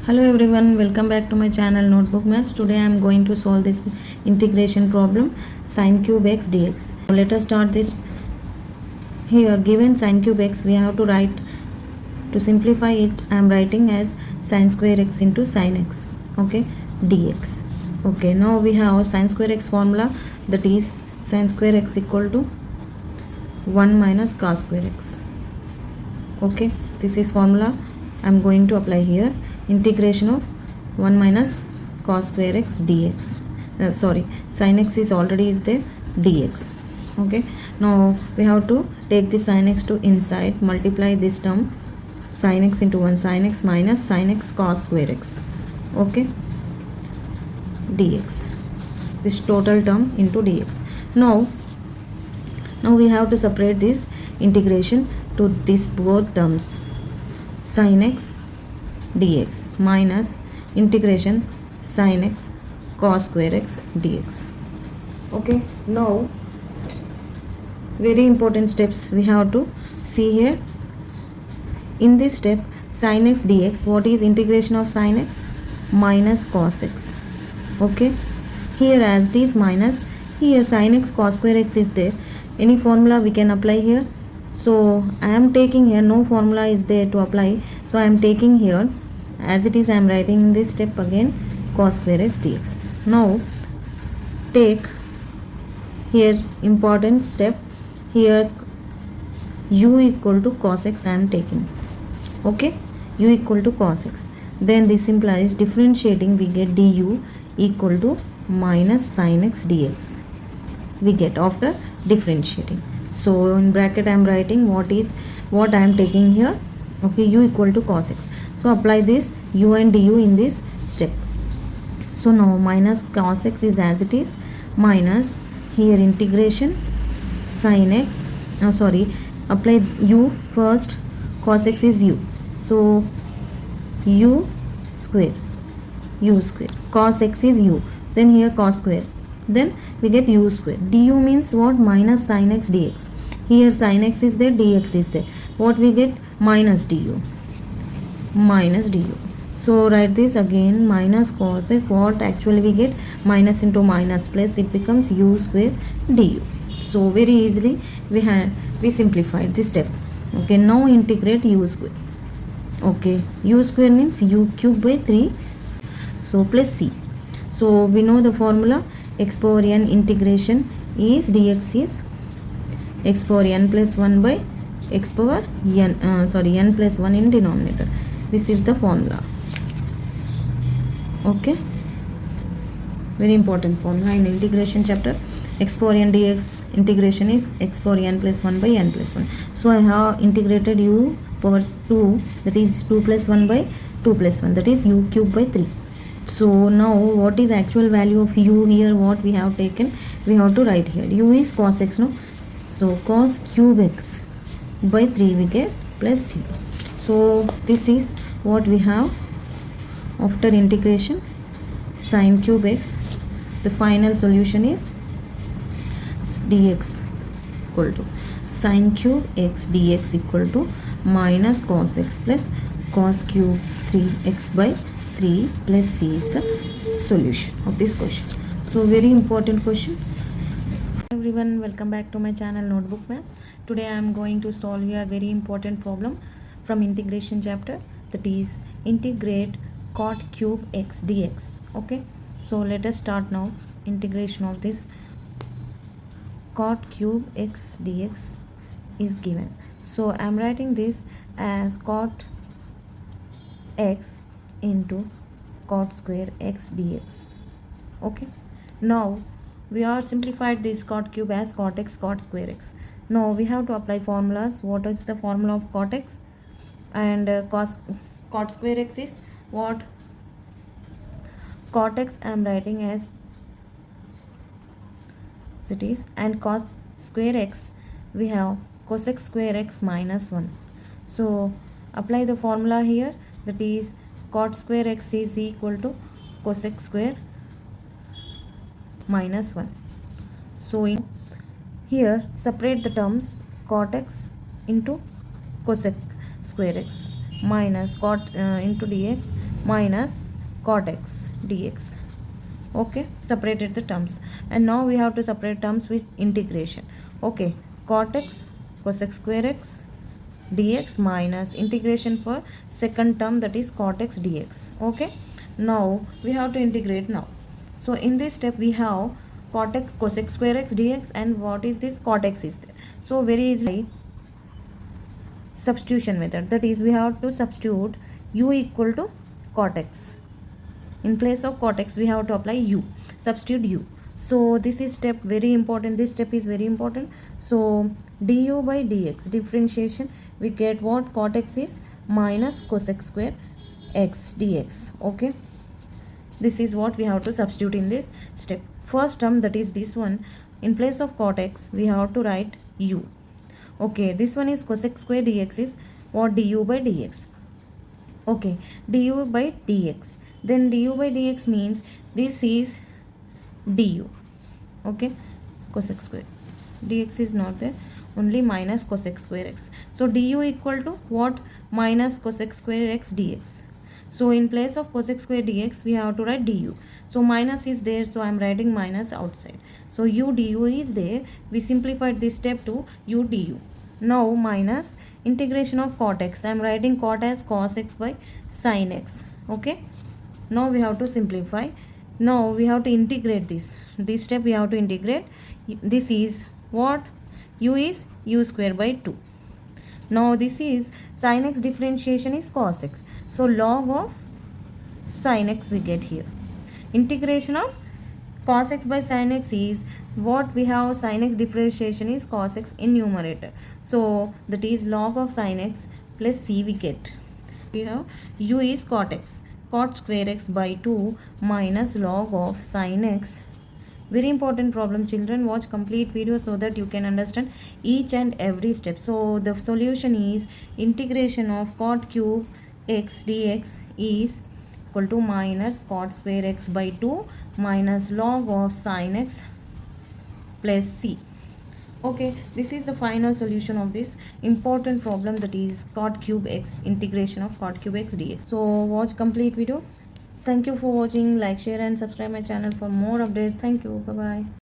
Hello everyone, welcome back to my channel Notebook Maths. Today I am going to solve this integration problem sin⁴x dx. So let us start this. Here given sin⁴x, we have to write, to simplify it I am writing as sin²x into sin⁴x, okay, dx. Okay, now we have sin²x formula, that is sin²x equal to 1 minus cos²x. Okay, this is formula I am going to apply here. Integration of 1 minus cos²x dx. Sin x is already is there, dx. Okay, now we have to take the sin x to inside, multiply this term sin x into 1 sin x minus sin x cos²x, okay, dx, this total term into dx. Now we have to separate this integration to these both terms, sin x dx minus integration sin x cos²x dx. Okay, now very important steps we have to see here. In this step, sin x dx, what is integration of sin x? Minus cos x. Okay, here as it is minus, here sin x cos²x is there. Any formula we can apply here. So I am taking here, no formula is there to apply, so I am taking here as it is. I am writing in this step again cos²x dx. Now take here important step, here u equal to cos x I am taking, okay, u equal to cos x. Then this implies differentiating, we get du equal to minus sin x dx, we get after differentiating. So in bracket I am writing what I am taking here, okay, u equal to cos x. So apply this u and du in this step. So now minus cos x is as it is, minus here integration sin x, apply u first, cos x is u, so u square, cos x is u, then here cos square, then we get u square. Du means what? Minus sin x dx. Here sin x is there, dx is there, what we get? Minus du. So write this again, minus cos x, what actually we get? Minus into minus plus, it becomes u square du. So very easily we simplified this step. Okay, now integrate u square. Okay, u square means u cube by 3, so plus c. So we know the formula, x power n integration is dx is x power n plus 1 by x power n plus 1 in denominator. This is the formula. Okay, very important formula in integration chapter. X power n dx integration is x power n plus 1 by n plus 1. So I have integrated u power 2, that is 2 plus 1 by 2 plus 1, that is u cube by 3. So now what is actual value of u here? What we have taken, we have to write here. U is cos x, no? So cos³ by 3 we get plus c. So this is what we have after integration sin⁴x. The final solution is dx equal to sin⁴x dx equal to minus cos x plus cos³ 3x by 3 plus c is the solution of this question. So very important question. Everyone, welcome back to my channel Notebook Maths. Today I am going to solve here a very important problem from integration chapter, that is integrate cot³x dx. Okay, so let us start now. Integration of this cot³x dx is given, so I am writing this as cot x into cot²x dx. Okay, now we are simplified this cot³ as cot x cot²x. Now we have to apply formulas. What is the formula of cot x? And cot²x is what? Cot x I am writing as it is, and cos²x we have cosec²x minus 1. So apply the formula here, that is cot²x is equal to cosec² minus 1. So in here separate the terms, cot x into cosec² x minus cot into dx, minus cot x dx. Okay, separated the terms, and now we have to separate terms with integration. Okay, cot x cosec square x dx minus integration for second term, that is cot x dx. Okay, now we have to integrate now. So in this step we have cot x cosec square x dx, and what is this? Cot x is there. So very easily substitution method, that is we have to substitute u equal to cot x. In place of cot x we have to apply u, substitute u. So this is step very important, this step is very important. So du by dx, differentiation, we get what? Cot x is minus cosec square x dx. Okay, this is what we have to substitute in this step. First term, that is this one, in place of cot x we have to write u. Okay, this one is cosec square dx is what? Du by dx. Okay, du by dx, then du by dx means this is du. Okay, cosec square dx is not there, only minus cosec square x. So du equal to what? Minus cosec square x dx. So in place of cosec square dx we have to write du. So minus is there, so I am writing minus outside. So u du is there, we simplified this step to u du. Now minus integration of cot x, I am writing cot as cos x by sin x. Okay, now we have to simplify. Now we have to integrate this step we have to integrate. This is what? U is u square by 2. Now this is sin x, differentiation is cos x, so log of sin x we get here. Integration of cos x by sin x is what? We have sin x differentiation is cos x in numerator, so that is log of sin x plus c we get. We have u is cot x, cot square x by 2 minus log of sin x. Very important problem, children, watch complete video so that you can understand each and every step. So the solution is integration of cot cube x dx is equal to minus cot square x by 2 minus log of sin x plus c. Okay, this is the final solution of this important problem, that is cot cube x, integration of cot cube x dx. So watch complete video. Thank you for watching. Like, share and subscribe my channel for more updates. Thank you. Bye bye.